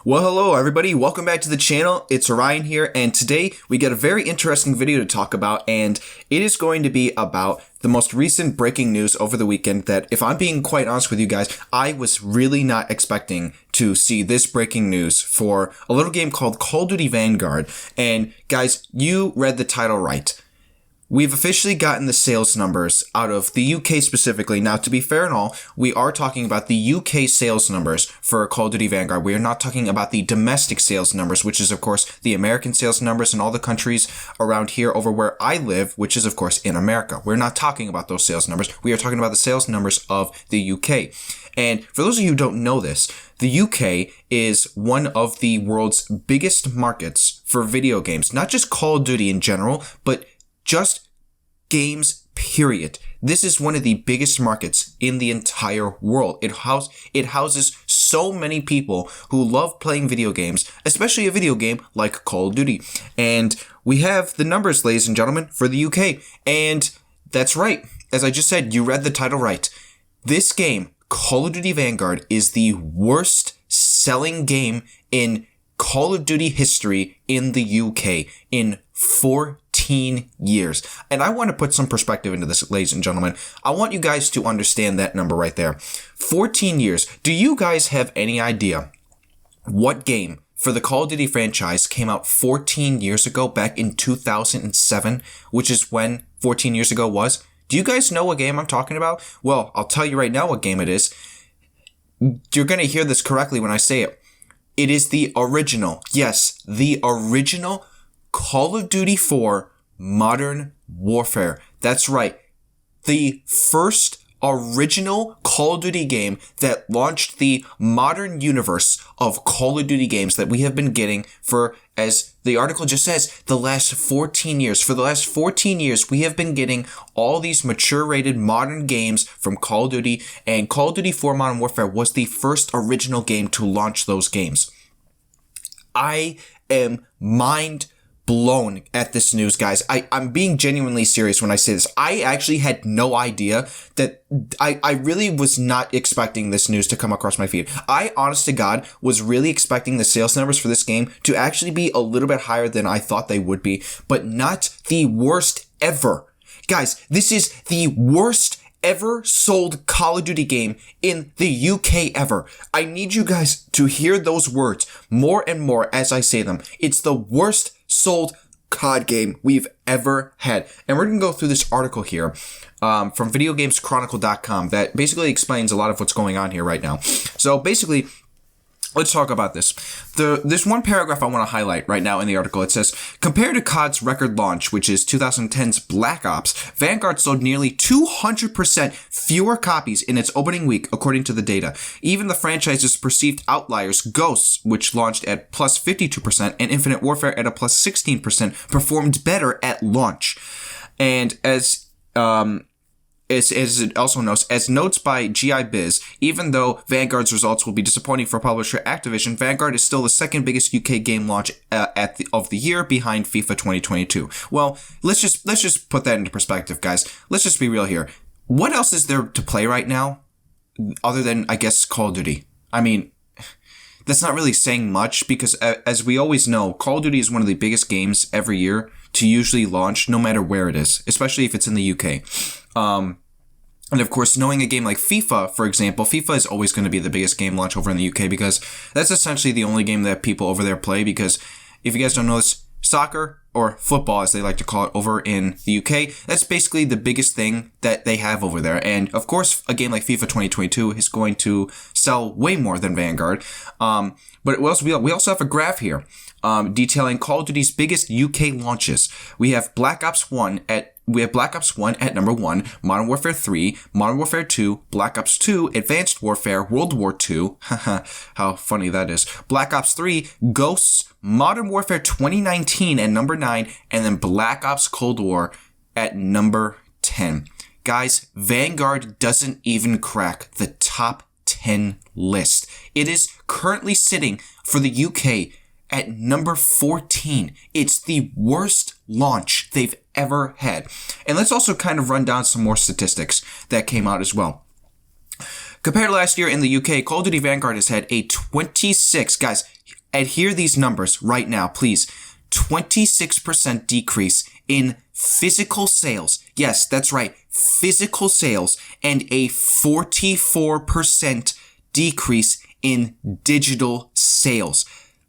Well, hello everybody, welcome back to the channel. It's Orion here, and today we got a very interesting video to talk about, and it is going to be about the most recent breaking news over the weekend that, if I'm being quite honest with you guys, I was really not expecting to see this breaking news for a little game called Call of Duty Vanguard. And guys, you read the title right. We've officially gotten the sales numbers out of the UK specifically. Now, to be fair and all, we are talking about the UK sales numbers for Call of Duty Vanguard. We are not talking about the domestic sales numbers, which is, of course, the American sales numbers in all the countries around here over where I live, which is, of course, in America. We're not talking about those sales numbers. We are talking about the sales numbers of the UK. And for those of you who don't know this, the UK is one of the world's biggest markets for video games. Not just Call of Duty in general, but just games, period. This is one of the biggest markets in the entire world. It houses so many people who love playing video games, especially a video game like Call of Duty. And we have the numbers, ladies and gentlemen, for the UK. And that's right. As I just said, you read the title right. This game, Call of Duty Vanguard, is the worst selling game in Call of Duty history in the UK in 14 years. And I want to put some perspective into this, ladies and gentlemen. I want you guys to understand that number right there. 14 years. Do you guys have any idea what game for the Call of Duty franchise came out 14 years ago, back in 2007, which is when 14 years ago was? Do you guys know what game I'm talking about? Well, I'll tell you right now what game it is. You're going to hear this correctly when I say it. It is the original, yes, the original Call of Duty 4 Modern Warfare. That's right. The first original Call of Duty game that launched the modern universe of Call of Duty games that we have been getting for, as the article just says, the last 14 years. For the last 14 years, we have been getting all these mature rated modern games from Call of Duty, and Call of Duty 4 Modern Warfare was the first original game to launch those games. I am mind blown at this news, guys. I'm being genuinely serious when I say this. I actually had no idea that I really was not expecting this news to come across my feed. I, honest to God, was really expecting the sales numbers for this game to actually be a little bit higher than I thought they would be, but not the worst ever. Guys, this is the worst ever sold Call of Duty game in the UK ever. I need you guys to hear those words more and more as I say them. It's the worst sold COD game we've ever had. And we're going to go through this article here from videogameschronicle.com that basically explains a lot of what's going on here right now. So basically, let's talk about this. There's one paragraph I want to highlight right now in the article. It says, compared to COD's record launch, which is 2010's Black Ops, Vanguard sold nearly 200% fewer copies in its opening week, according to the data. Even the franchise's perceived outliers, Ghosts, which launched at plus 52%, and Infinite Warfare at a plus 16%, performed better at launch. And as it also notes, as notes by GI Biz, even though Vanguard's results will be disappointing for publisher Activision, Vanguard is still the second biggest UK game launch of the year, behind FIFA 2022. Well, let's just put that into perspective, guys. Let's just be real here. What else is there to play right now, other than, I guess, Call of Duty? I mean, that's not really saying much, because as we always know, Call of Duty is one of the biggest games every year to usually launch, no matter where it is, especially if it's in the UK. And of course, knowing a game like FIFA, for example, FIFA is always going to be the biggest game launch over in the UK, because that's essentially the only game that people over there play. Because if you guys don't know this, soccer, or football as they like to call it over in the UK, that's basically the biggest thing that they have over there. And of course, a game like FIFA 2022 is going to sell way more than Vanguard. But we also have a graph here detailing Call of Duty's biggest UK launches. We have Black Ops 1 at number 1, Modern Warfare 3, Modern Warfare 2, Black Ops 2, Advanced Warfare, World War 2, how funny that is, Black Ops 3, Ghosts, Modern Warfare 2019 at number 9, and then Black Ops Cold War at number 10. Guys, Vanguard doesn't even crack the top 10 list. It is currently sitting for the UK at number 14. It's the worst launch they've ever had. And let's also kind of run down some more statistics that came out as well. Compared to last year in the UK, Call of Duty Vanguard has had a 26, guys, adhere these numbers right now, please. 26% decrease in physical sales. Yes, that's right. Physical sales, and a 44% decrease in digital sales.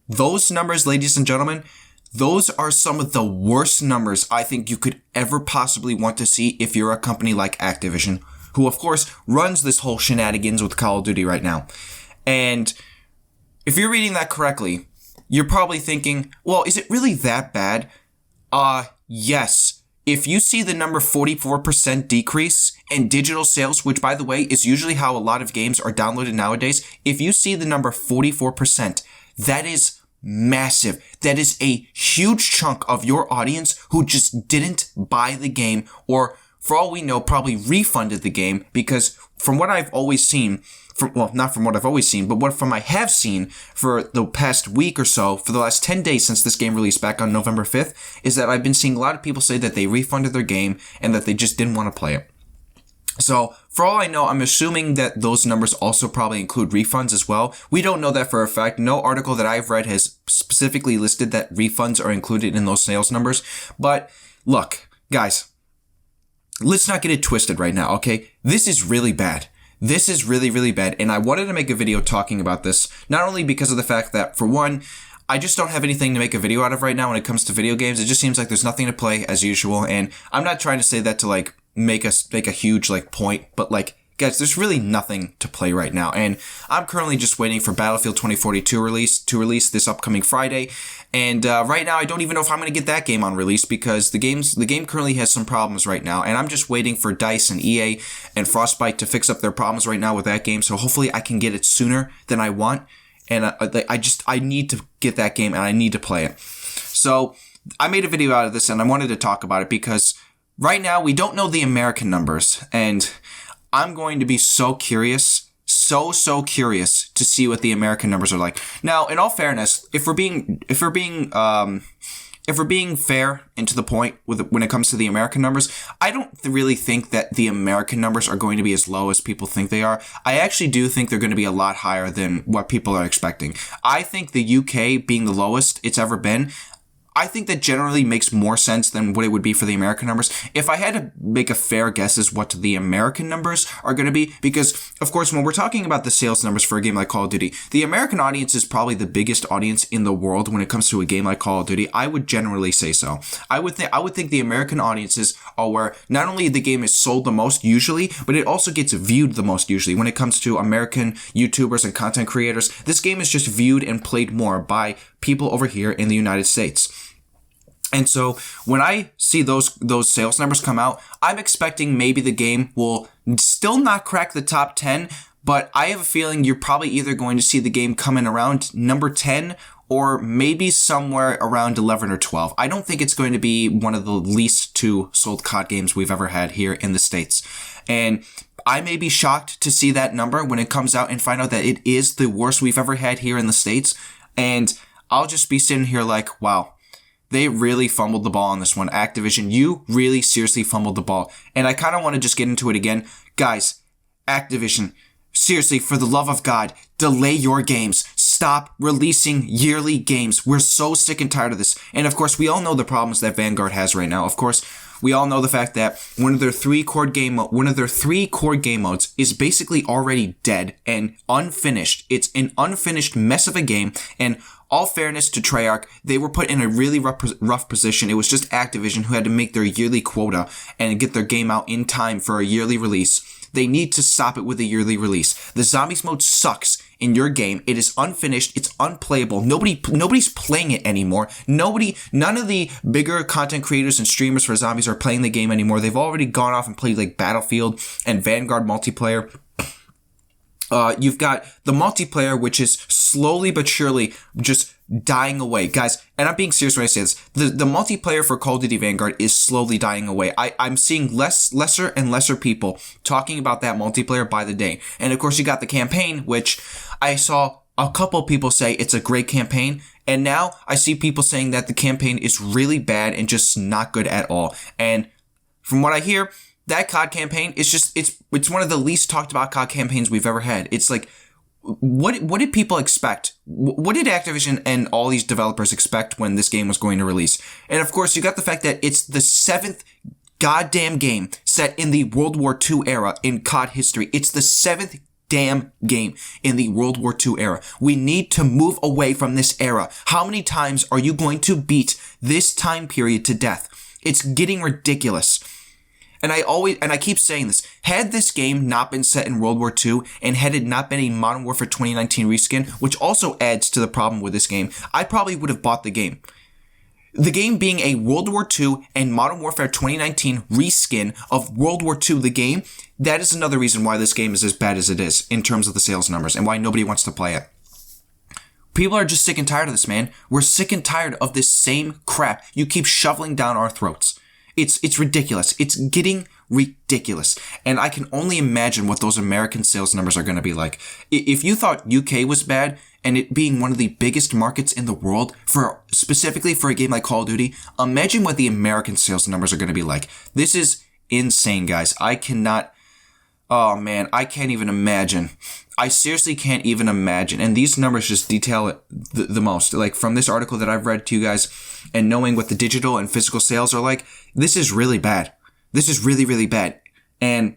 Those numbers, ladies and gentlemen, those are some of the worst numbers I think you could ever possibly want to see if you're a company like Activision, who of course runs this whole shenanigans with Call of Duty right now. And if you're reading that correctly, you're probably thinking, well, is it really that bad? Yes. If you see the number 44% decrease in digital sales, which by the way is usually how a lot of games are downloaded nowadays, if you see the number 44%, that is massive. That is a huge chunk of your audience who just didn't buy the game, or for all we know, probably refunded the game, because from what I've always seen, not from what I've always seen, but I have seen for the past week or so, for the last 10 days since this game released back on November 5th, is that I've been seeing a lot of people say that they refunded their game and that they just didn't want to play it. So, for all I know, I'm assuming that those numbers also probably include refunds as well. We don't know that for a fact. No article that I've read has specifically listed that refunds are included in those sales numbers. But, look, guys, let's not get it twisted right now, okay? This is really bad. This is really, really bad, and I wanted to make a video talking about this, not only because of the fact that, for one, I just don't have anything to make a video out of right now when it comes to video games. It just seems like there's nothing to play as usual, and I'm not trying to say that to, like, make a huge, like, point, but, like, guys, there's really nothing to play right now, and I'm currently just waiting for Battlefield 2042 to release this upcoming Friday, and right now I don't even know if I'm going to get that game on release, because the game currently has some problems right now, and I'm just waiting for DICE and EA and Frostbite to fix up their problems right now with that game, so hopefully I can get it sooner than I want, and I need to get that game, and I need to play it. So I made a video out of this, and I wanted to talk about it, because right now we don't know the American numbers, and I'm going to be so curious, so curious to see what the American numbers are like. Now, in all fairness, if we're being fair and to the point when it comes to the American numbers, I don't really think that the American numbers are going to be as low as people think they are. I actually do think they're going to be a lot higher than what people are expecting. I think the UK being the lowest it's ever been, I think that generally makes more sense than what it would be for the American numbers. If I had to make a fair guess as what the American numbers are going to be, because, of course, when we're talking about the sales numbers for a game like Call of Duty, the American audience is probably the biggest audience in the world when it comes to a game like Call of Duty. I would generally say so. I would think the American audiences are where not only the game is sold the most usually, but it also gets viewed the most usually. When it comes to American YouTubers and content creators, this game is just viewed and played more by people over here in the United States. And so when I see those sales numbers come out, I'm expecting maybe the game will still not crack the top 10, but I have a feeling you're probably either going to see the game come in around number 10 or maybe somewhere around 11 or 12. I don't think it's going to be one of the least two sold COD games we've ever had here in the States. And I may be shocked to see that number when it comes out and find out that it is the worst we've ever had here in the States. And I'll just be sitting here like, wow. They really fumbled the ball on this one. Activision, you really seriously fumbled the ball. And I kind of want to just get into it again. Guys, Activision, seriously, for the love of God, delay your games. Stop releasing yearly games. We're so sick and tired of this. And of course, we all know the problems that Vanguard has right now. Of course, we all know the fact that one of their three core game modes is basically already dead and unfinished. It's an unfinished mess of a game, and all fairness to Treyarch, they were put in a really rough position. It was just Activision who had to make their yearly quota and get their game out in time for a yearly release. They need to stop it with a yearly release. The zombies mode sucks in your game. It is unfinished. It's unplayable. Nobody's playing it anymore. None of the bigger content creators and streamers for zombies are playing the game anymore. They've already gone off and played like Battlefield and Vanguard multiplayer. You've got the multiplayer, which is slowly but surely just dying away. Guys, and I'm being serious when I say this, the multiplayer for Call of Duty Vanguard is slowly dying away. I'm seeing lesser and lesser people talking about that multiplayer by the day. And of course, you got the campaign, which I saw a couple people say it's a great campaign. And now I see people saying that the campaign is really bad and just not good at all. And from what I hear, that COD campaign is just, it's one of the least talked about COD campaigns we've ever had. It's like, what did people expect? What did Activision and all these developers expect when this game was going to release? And of course, you got the fact that it's the 7th goddamn game set in the World War II era in COD history. It's the 7th damn game in the World War II era. We need to move away from this era. How many times are you going to beat this time period to death? It's getting ridiculous. And I keep saying this, had this game not been set in World War II and had it not been a Modern Warfare 2019 reskin, which also adds to the problem with this game, I probably would have bought the game. The game being a World War II and Modern Warfare 2019 reskin of World War II, the game, that is another reason why this game is as bad as it is in terms of the sales numbers and why nobody wants to play it. People are just sick and tired of this, man. We're sick and tired of this same crap you keep shoveling down our throats. It's ridiculous. It's getting ridiculous. And I can only imagine what those American sales numbers are going to be like. If you thought UK was bad, and it being one of the biggest markets in the world specifically for a game like Call of Duty, imagine what the American sales numbers are going to be like. This is insane, guys. I can't even imagine. I seriously can't even imagine. And these numbers just detail it the most. Like from this article that I've read to you guys and knowing what the digital and physical sales are like, this is really bad. This is really, really bad. And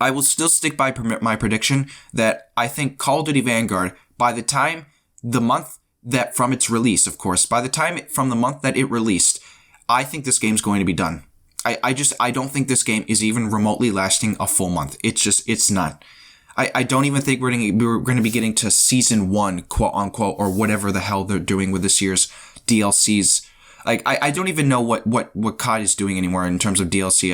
I will still stick by my prediction that I think Call of Duty Vanguard, by the time the month that from its release, of course, from the month that it released, I think this game's going to be done. I don't think this game is even remotely lasting a full month. It's not. I don't even think we're going to be getting to season 1, quote unquote, or whatever the hell they're doing with this year's DLCs. Like, I don't even know what COD is doing anymore in terms of DLC.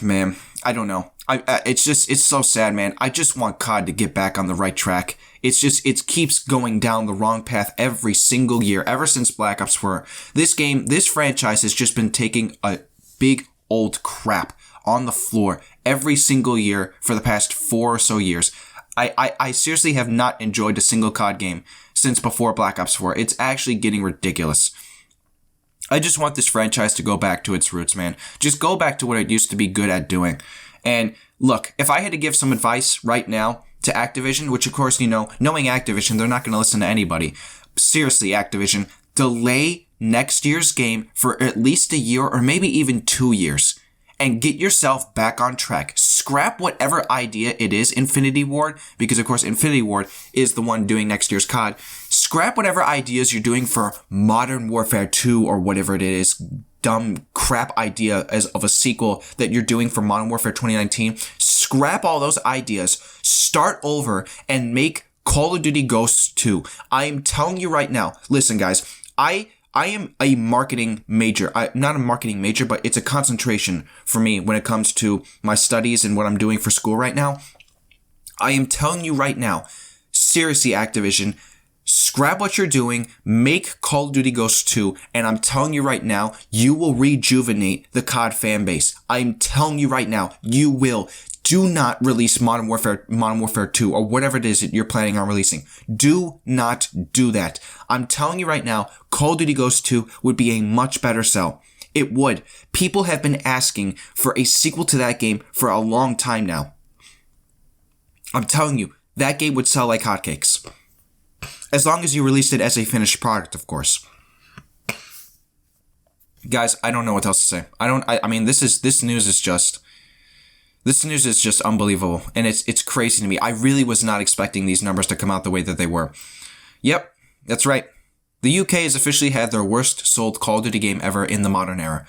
Man, I don't know. It's so sad, man. I just want COD to get back on the right track. It keeps going down the wrong path every single year, ever since Black Ops 4. This franchise has just been taking a big old crap on the floor every single year for the past 4 or so years. I seriously have not enjoyed a single COD game since before Black Ops 4. It's actually getting ridiculous. I just want this franchise to go back to its roots, man. Just go back to what it used to be good at doing. And look, if I had to give some advice right now to Activision, which of course, knowing Activision, they're not going to listen to anybody. Seriously, Activision, delay next year's game for at least a year or maybe even 2 years and get yourself back on track. Scrap whatever idea it is, Infinity Ward, because of course Infinity Ward is the one doing next year's COD. Scrap whatever ideas you're doing for Modern Warfare 2 or whatever it is, dumb crap idea of a sequel that you're doing for Modern Warfare 2019. Scrap all those ideas, start over, and make Call of Duty Ghosts 2. I am telling you right now, listen guys, I am a marketing major. Not a marketing major, but it's a concentration for me when it comes to my studies and what I'm doing for school right now. I am telling you right now, seriously Activision, scrap what you're doing, make Call of Duty Ghosts 2, and I'm telling you right now, you will rejuvenate the COD fan base. I'm telling you right now, you will. Do not release Modern Warfare 2 or whatever it is that you're planning on releasing. Do not do that. I'm telling you right now, Call of Duty Ghosts 2 would be a much better sell. It would. People have been asking for a sequel to that game for a long time now. I'm telling you, that game would sell like hotcakes. As long as you released it as a finished product, of course. Guys, I don't know what else to say. I mean, this news is just unbelievable, and it's crazy to me. I really was not expecting these numbers to come out the way that they were. Yep, that's right. The UK has officially had their worst sold Call of Duty game ever in the modern era.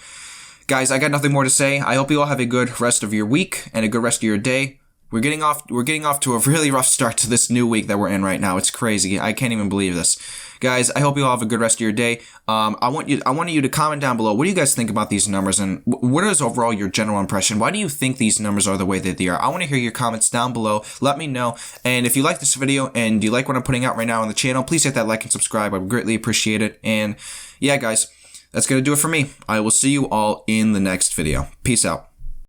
Guys, I got nothing more to say. I hope you all have a good rest of your week and a good rest of your day. We're getting off to a really rough start to this new week that we're in right now. It's crazy. I can't even believe this. Guys, I hope you all have a good rest of your day. I want you to comment down below. What do you guys think about these numbers, and what is overall your general impression? Why do you think these numbers are the way that they are? I want to hear your comments down below. Let me know. And if you like this video and you like what I'm putting out right now on the channel, please hit that like and subscribe. I would greatly appreciate it. And yeah, guys, that's going to do it for me. I will see you all in the next video. Peace out.